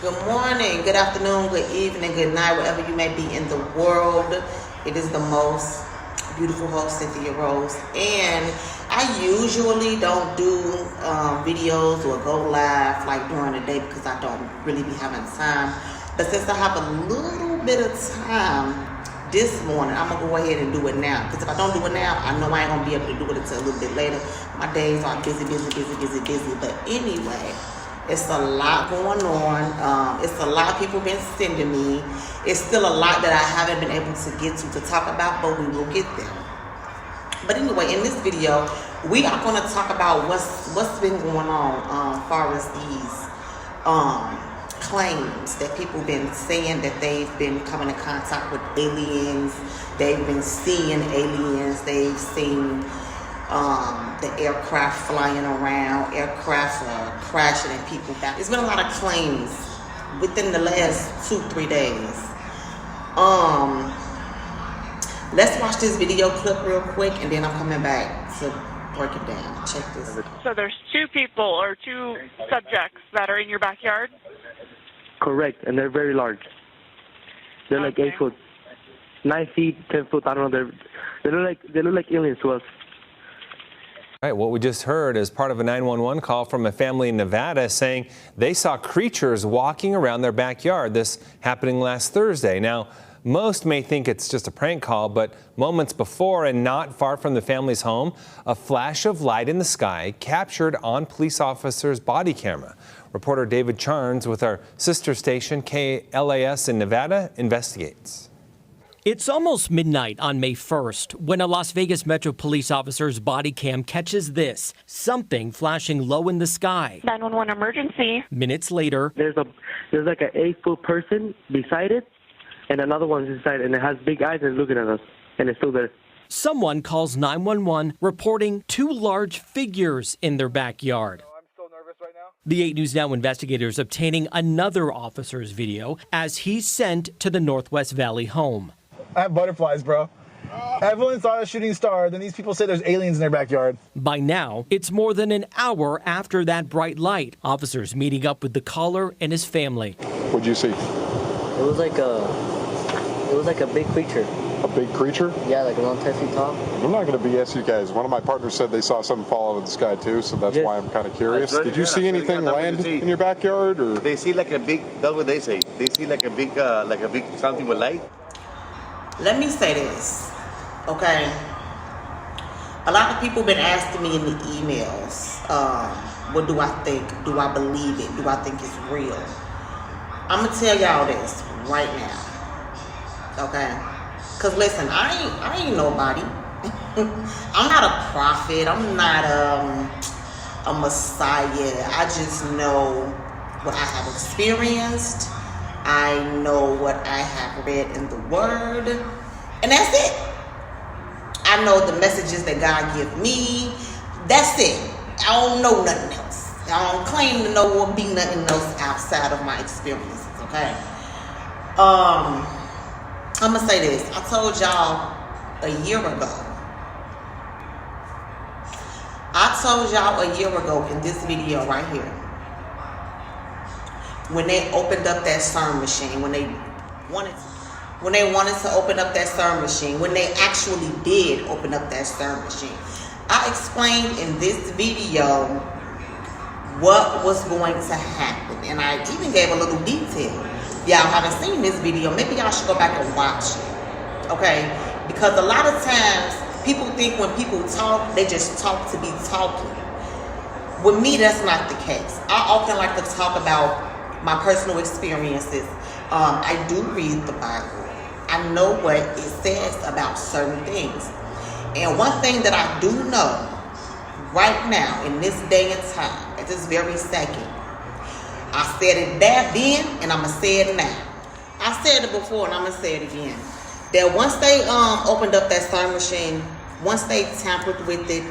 Good morning, good afternoon, good evening, good night, wherever you may be in the world. It is the most beautiful host, Cynthia Rose. And I usually don't do videos or go live like during the day because I don't really be having time. But since I have a little bit of time this morning, I'm going to go ahead and do it now. Because if I don't do it now, I know I ain't going to be able to do it until a little bit later. My days are busy. But anyway, it's a lot going on. It's a lot of people been sending me. It's still a lot that I haven't been able to get to talk about, but we will get there. But anyway, in this video, we are going to talk about what's been going on as far as these claims that people been saying that they've been coming in contact with aliens. They've been seeing aliens. They've seen the aircraft flying around, aircraft crashing and people back. There's been a lot of claims within the last 2-3 days. Let's watch this video clip real quick and then I'm coming back to break it down. Check this. So there's two people or two subjects that are in your backyard? Correct, and they're very large. They're like 8 foot, 9 feet, 10 foot. I don't know. They look like aliens to us. All right, what we just heard is part of a 911 call from a family in Nevada saying they saw creatures walking around their backyard. This happening last Thursday. Now, most may think it's just a prank call, but moments before and not far from the family's home, a flash of light in the sky captured on police officers' body camera. Reporter David Charnes with our sister station KLAS in Nevada investigates. It's almost midnight on May 1st when a Las Vegas Metro police officer's body cam catches this, something flashing low in the sky. 911 emergency. Minutes later, there's like an 8 foot person beside it, and another one's inside, and it has big eyes and looking at us, and it's still there. Someone calls 911 reporting two large figures in their backyard. The 8 News Now investigators obtaining another officer's video as he's sent to the Northwest Valley home. I have butterflies, bro. Everyone saw a shooting star, then these people say there's aliens in their backyard. By now, it's more than an hour after that bright light. Officers meeting up with the caller and his family. What'd you see? It was like a big creature. A big creature? Yeah, like around 10 feet tall. I'm not going to BS you guys. One of my partners said they saw something fall out of the sky too, so that's why I'm kind of curious. Did you see anything land in your backyard, or? They see like a big. That's what they say. They see like a big something with light. Let me say this, okay? A lot of people been asking me in the emails, what do I think? Do I believe it? Do I think it's real? I'm gonna tell y'all this right now, okay? Cause listen, I ain't nobody. I'm not a prophet. I'm not a messiah. I just know what I have experienced. I know what I have read in the Word, and that's it. I know the messages that God give me. That's it. I don't know nothing else. I don't claim to know or be nothing else outside of my experiences. Okay. I'm gonna say this. I told y'all a year ago in this video right here, when they opened up that CERN machine, when they wanted to open up that CERN machine, when they actually did open up that CERN machine, I explained in this video what was going to happen, and I even gave a little detail. Y'all haven't seen this video, maybe y'all should go back and watch it, okay? Because a lot of times, people think when people talk, they just talk to be talking. With me, that's not the case. I often like to talk about my personal experiences. I do read the Bible. I know what it says about certain things. And one thing that I do know right now, in this day and time, at this very second, I said it back then, and I'm going to say it now. I said it before, and I'm going to say it again. That once they opened up that CERN machine, once they tampered with it,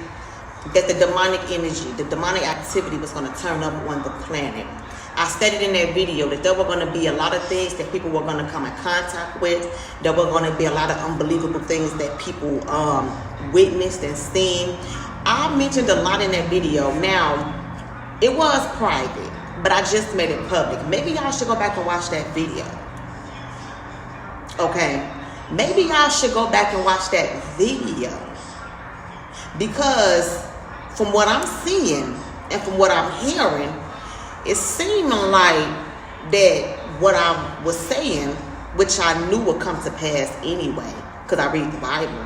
that the demonic energy, the demonic activity was going to turn up on the planet. I stated in that video that there were going to be a lot of things that people were going to come in contact with. There were going to be a lot of unbelievable things that people witnessed and seen. I mentioned a lot in that video. Now, it was private, but I just made it public. Maybe y'all should go back and watch that video. Okay? Maybe y'all should go back and watch that video. Because from what I'm seeing and from what I'm hearing, it seemed like that what I was saying, which I knew would come to pass anyway, because I read the Bible.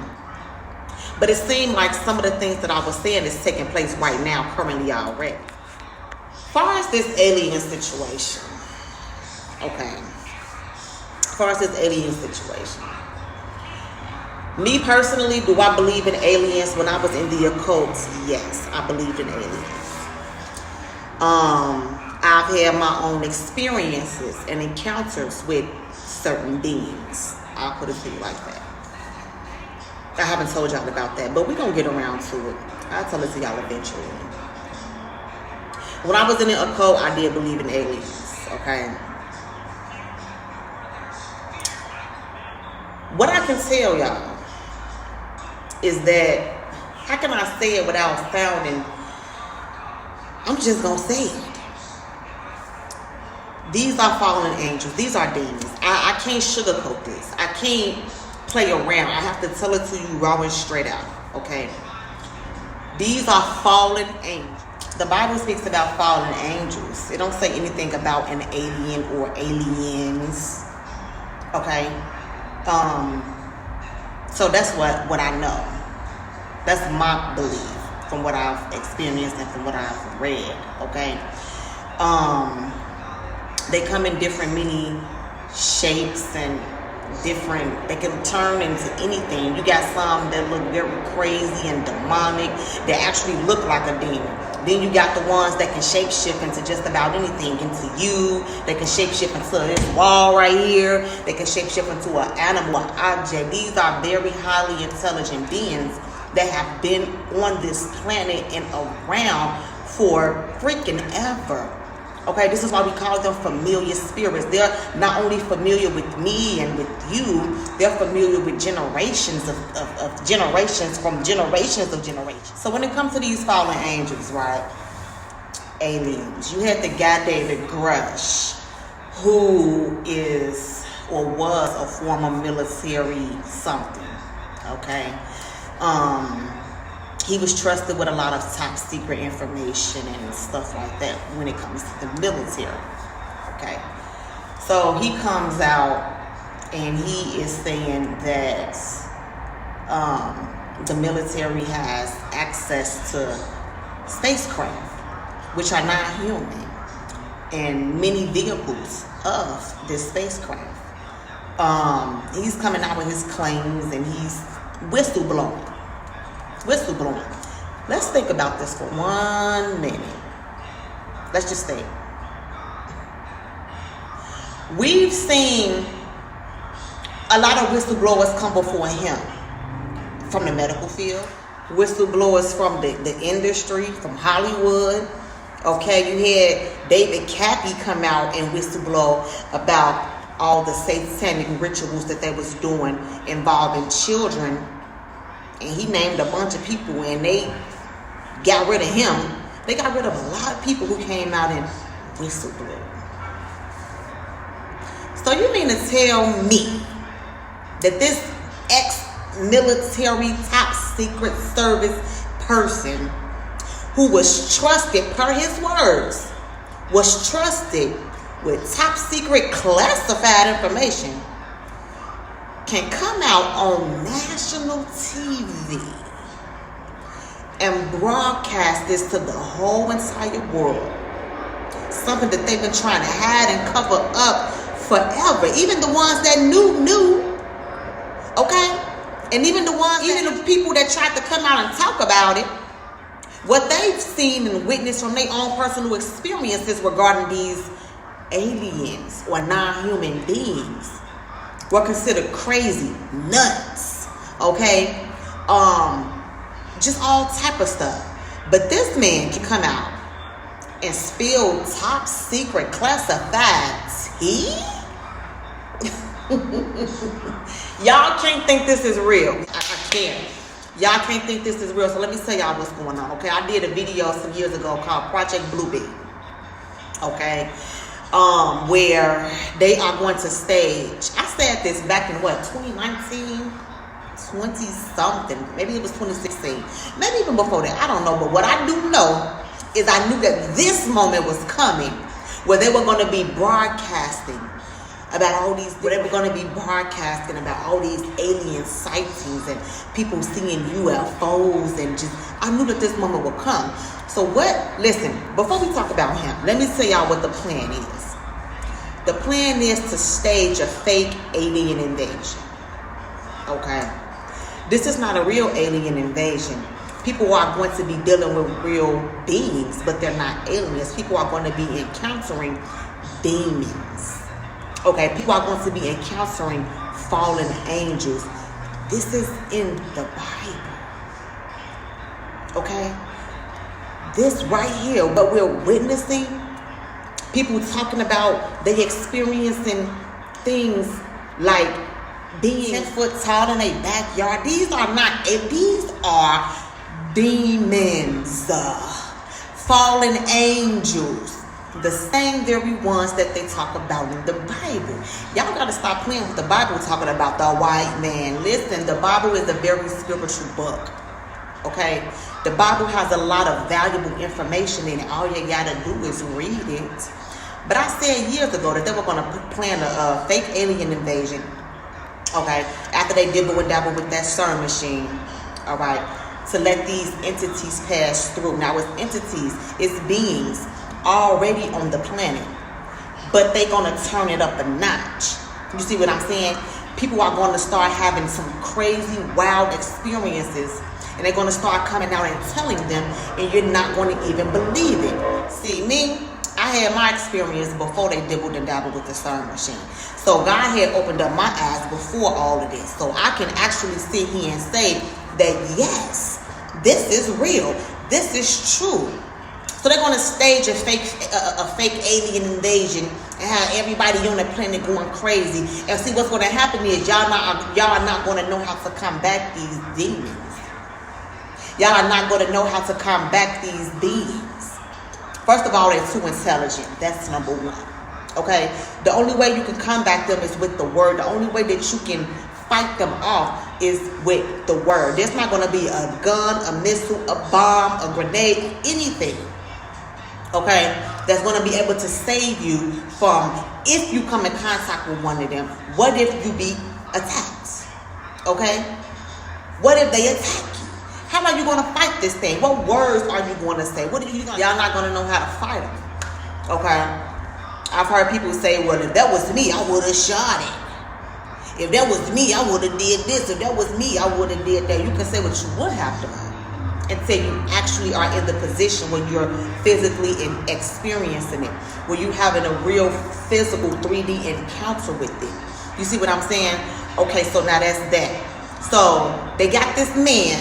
But it seemed like some of the things that I was saying is taking place right now, currently already. As far as this alien situation, okay. As far as this alien situation. Me personally, do I believe in aliens? When I was in the occult, yes, I believed in aliens. I've had my own experiences and encounters with certain beings. I'll put it to you like that. I haven't told y'all about that, but we're going to get around to it. I'll tell it to y'all eventually. When I was in the occult, I did believe in aliens, okay? What I can tell y'all is that, how can I say it without sounding, I'm just going to say it. These are fallen angels. These are demons. I can't sugarcoat this. I can't play around. I have to tell it to you raw and straight out, okay? These are fallen angels. The Bible speaks about fallen angels. It don't say anything about an alien or aliens, okay? So that's what I know. That's my belief from what I've experienced and from what I've read, okay? They come in different many shapes and different, they can turn into anything. You got some that look very crazy and demonic, that actually look like a demon. Then you got the ones that can shapeshift into just about anything, into you. They can shapeshift into this wall right here. They can shapeshift into an animal, an object. These are very highly intelligent beings that have been on this planet and around for freaking ever. Okay, this is why we call them familiar spirits. They're not only familiar with me and with you, they're familiar with generations of generations from generations of generations. So when it comes to these fallen angels, right, aliens, you had the guy David Grush, who is or was a former military something, okay? He was trusted with a lot of top secret information and stuff like that when it comes to the military, okay? So he comes out and he is saying that the military has access to spacecraft, which are not human, and many vehicles of this spacecraft. He's coming out with his claims and he's whistleblowing. Let's think about this for 1 minute. Let's just think. We've seen a lot of whistleblowers come before him from the medical field, whistleblowers from the industry, from Hollywood. Okay, you had David Cappy come out and whistleblow about all the satanic rituals that they was doing involving children. And he named a bunch of people and they got rid of him. They got rid of a lot of people who came out and whistleblowed. So you mean to tell me that this ex-military top secret service person who was trusted, per his words, was trusted with top secret classified information, can come out on national TV and broadcast this to the whole entire world? Something that they've been trying to hide and cover up forever. Even the ones that knew, okay? And even the people that tried to come out and talk about it, what they've seen and witnessed from their own personal experiences regarding these aliens or non-human beings were considered crazy, nuts, okay? Just all type of stuff. But this man can come out and spill top secret classified tea? Y'all can't think this is real. I can't. Y'all can't think this is real. So let me tell y'all what's going on, okay? I did a video some years ago called Project Bluebeam. okay, where they are going to stage. I said this back in what, 2019, 20 something, maybe it was 2016, maybe even before that, I don't know. But what I do know is I knew that this moment was coming where they were going to be broadcasting about all these, where they were going to be broadcasting about all these alien sightings and people seeing UFOs, and just, I knew that this moment would come. So listen, before we talk about him, let me tell y'all what the plan is. The plan is to stage a fake alien invasion. Okay? This is not a real alien invasion. People are going to be dealing with real beings, but they're not aliens. People are going to be encountering demons. Okay? People are going to be encountering fallen angels. This is in the Bible. Okay? This right here, but we're witnessing people talking about they experiencing things like being 10 foot tall in a backyard. These are demons, fallen angels, the same very ones that they talk about in the Bible. Y'all gotta stop playing with the Bible talking about the white man. Listen, the Bible is a very spiritual book. Okay, the Bible has a lot of valuable information in it. All you gotta do is read it. But I said years ago that they were gonna plan a fake alien invasion. Okay, after they dibble and dabble with that CERN machine. All right, to let these entities pass through. Now, it's entities, it's beings already on the planet, but they're gonna turn it up a notch. You see what I'm saying? People are going to start having some crazy, wild experiences. And they're going to start coming out and telling them, and you're not going to even believe it. See, me, I had my experience before they dibbled and dabbled with the CERN machine. So God had opened up my eyes before all of this. So I can actually sit here and say that, yes, this is real. This is true. So they're going to stage a fake alien invasion and have everybody on the planet going crazy. And see, what's going to happen is y'all are not going to know how to combat these demons. Y'all are not going to know how to combat these beings. First of all, they're too intelligent. That's number one. Okay? The only way you can combat them is with the word. The only way that you can fight them off is with the word. There's not going to be a gun, a missile, a bomb, a grenade, anything. Okay? That's going to be able to save you from, if you come in contact with one of them, what if you be attacked? Okay? What if they attack you? How are you going to fight this thing? What words are you going to say? What are you going to? Y'all not going to know how to fight them. Okay? I've heard people say, well, if that was me, I would have shot it. If that was me, I would have did this. If that was me, I would have did that. You can say what you would have done until you actually are in the position when you're physically experiencing it, when you're having a real physical 3D encounter with it. You see what I'm saying? Okay, so now that's that. So they got this man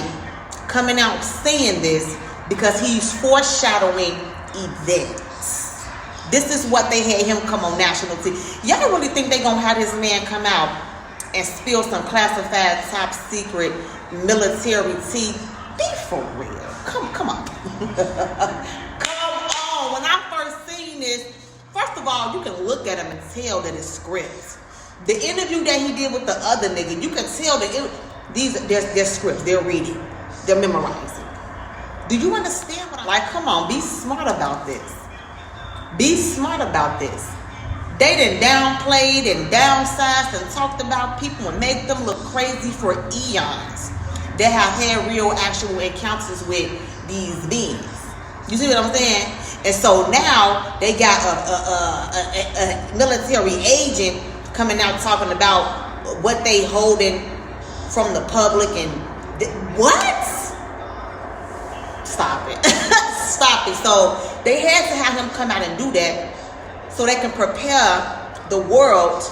coming out saying this because he's foreshadowing events. This is what they had him come on national TV. Y'all really think they gonna have this man come out and spill some classified top secret military tea? Be for real. Come on. Come on. When I first seen this, first of all, you can look at him and tell that it's scripts. The interview that he did with the other nigga, you can tell that they're scripts. They're reading. They're memorizing. Do you understand what I'm like? Come on, be smart about this. Be smart about this. They done downplayed and downsized and talked about people and made them look crazy for eons. They have had real actual encounters with these beings. You see what I'm saying? And so now they got a military agent coming out talking about what they holding from the public and what? Stop it. Stop it. So they had to have him come out and do that so they can prepare the world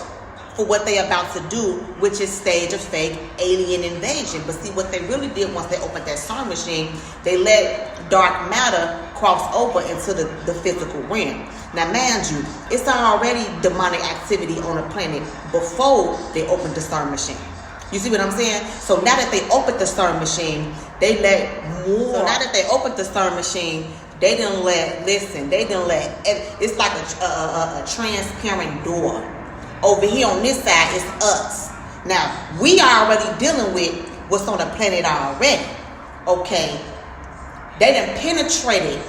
for what they're about to do, which is stage a fake alien invasion. But see, what they really did once they opened that CERN machine, they let dark matter cross over into the physical realm. Now, mind you, it's already demonic activity on the planet before they opened the CERN machine. You see what I'm saying? So now that they opened the CERN machine, they let more. So now that they opened the CERN machine, they didn't let, it's like a transparent door. Over here on this side is us. Now, we are already dealing with what's on the planet already. Okay? They done penetrated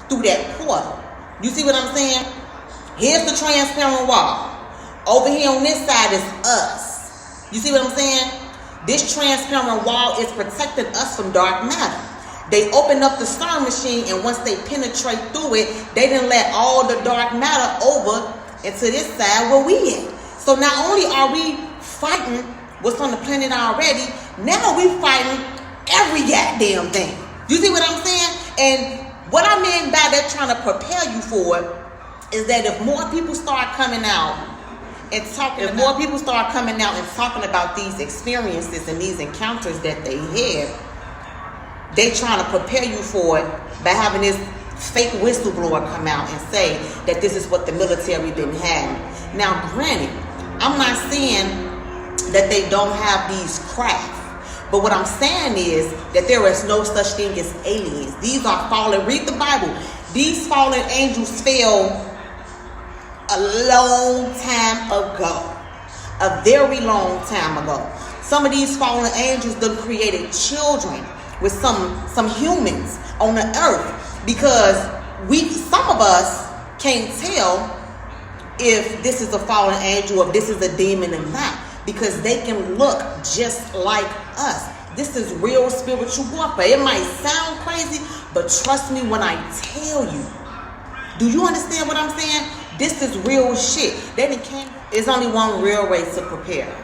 through that portal. You see what I'm saying? Here's the transparent wall. Over here on this side is us. You see what I'm saying? This transparent wall is protecting us from dark matter. They opened up the star machine, and once they penetrate through it, they didn't let all the dark matter over into this side where we at. So not only are we fighting what's on the planet already, now we fighting every goddamn thing. You see what I'm saying? And what I mean by that, trying to prepare you for it, is that if more people start coming out and talking about these experiences and these encounters that they had, they trying to prepare you for it by having this fake whistleblower come out and say that this is what the military been having. Now, granted, I'm not saying that they don't have these craft, but what I'm saying is that there is no such thing as aliens. These are fallen. Read the Bible. These fallen angels fell a long time ago. A very long time ago. Some of these fallen angels done created children with some humans on the earth, because some of us can't tell if this is a fallen angel or if this is a demon or not, because they can look just like us. This is real spiritual warfare. It might sound crazy, but trust me when I tell you. Do you understand what I'm saying? This is real shit. There's only one real way to prepare.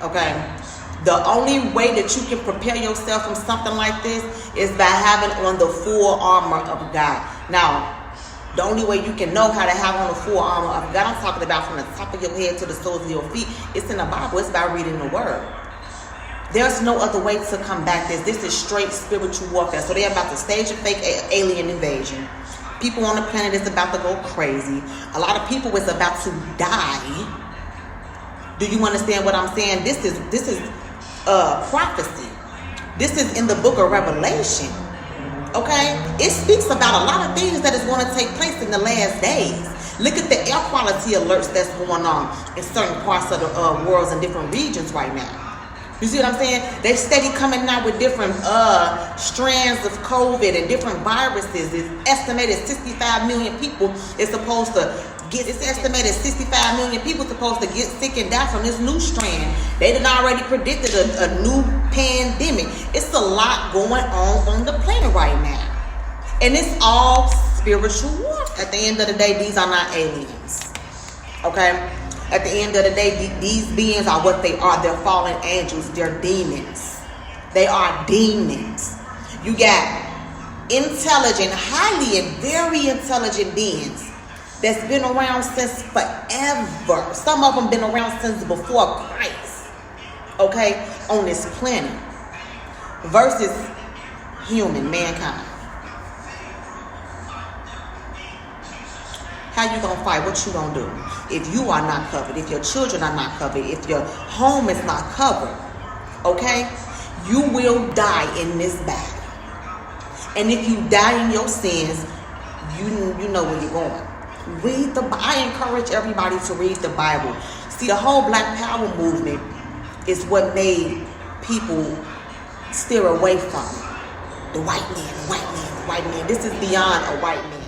Okay? The only way that you can prepare yourself from something like this is by having on the full armor of God. Now, the only way you can know how to have on the full armor of God, I'm talking about from the top of your head to the soles of your feet. It's in the Bible. It's by reading the word. There's no other way to combat this. This is straight spiritual warfare. So they're about to stage a fake alien invasion. People on the planet is about to go crazy. A lot of people is about to die. Do you understand what I'm saying? This is prophecy. This is in the book of Revelation. Okay? It speaks about a lot of things that is going to take place in the last days. Look at the air quality alerts that's going on in certain parts of the world and different regions right now. You see what I'm saying? They steady coming out with different strands of COVID and different viruses. It's estimated 65 million people is supposed to get. It's estimated 65 million people supposed to get sick and die from this new strand. They done already predicted a new pandemic. It's a lot going on the planet right now, and it's all spiritual warfare. At the end of the day, these are not aliens. Okay. At the end of the day, these beings are what they are. They're fallen angels. They're demons. They are demons. You got intelligent, highly and very intelligent beings that's been around since forever. Some of them been around since before Christ. Okay? On this planet. Versus mankind. How you gonna fight? What you gonna do? If you are not covered, if your children are not covered, if your home is not covered, okay? You will die in this battle. And if you die in your sins, you know where you're going. Read the Bible. I encourage everybody to read the Bible. See, the whole Black Power movement is what made people steer away from the white man, the white man, the white man. This is beyond a white man.